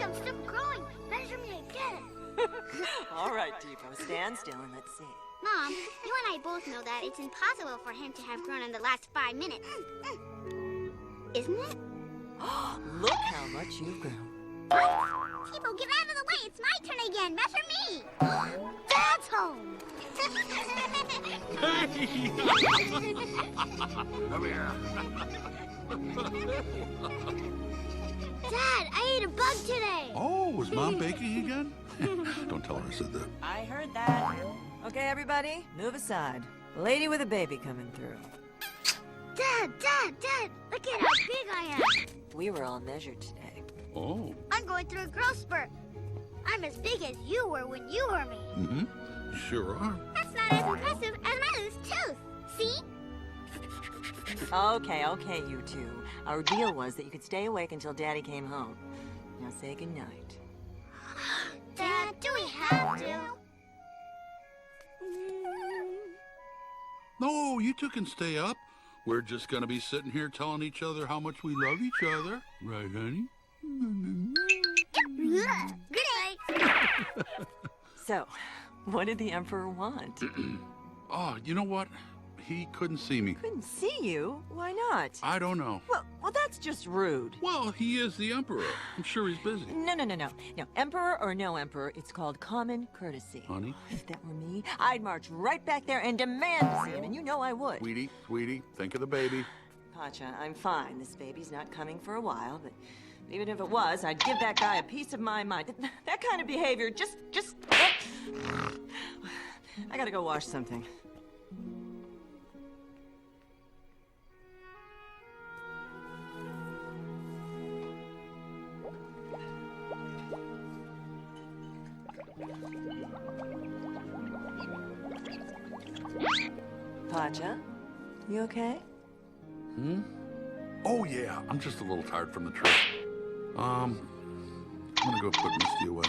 think I'm still growing. Measure me again. All right, Depot, stand still and let's see. Mom, you and I both know that it's impossible for him to have grown in the last 5 minutes. Isn't it? Look how much you've grown. Tipo, get out of the way. It's my turn again. Measure me. Dad's home. Come here. Dad, I ate a bug today. Oh, was Mom baking again? Don't tell her I said that. I heard that. Okay, everybody, move aside. Lady with a baby coming through. Dad, look at how big I am. We were all measured today. Oh. I'm going through a growth spurt. I'm as big as you were when you were me. Mm-hmm. You sure are. That's not as impressive as my loose tooth. See? Okay, you two. Our deal was that you could stay awake until Daddy came home. Now say goodnight. Dad, do we have to? No, you two can stay up. We're just gonna be sitting here telling each other how much we love each other. Right, honey? Good night. So, what did the Emperor want? Oh, you know what? He couldn't see me. Couldn't see you? Why not? I don't know. Well, that's just rude. Well, he is the Emperor. I'm sure he's busy. No. No, Emperor or no Emperor, it's called common courtesy. Honey? If that were me, I'd march right back there and demand to see him, and you know I would. Sweetie, think of the baby. Pacha, I'm fine. This baby's not coming for a while, but even if it was, I'd give that guy a piece of my mind. That kind of behavior, just... I gotta go wash something. Pacha, you okay? Oh, yeah. I'm just a little tired from the trip. I'm gonna go put Misty away.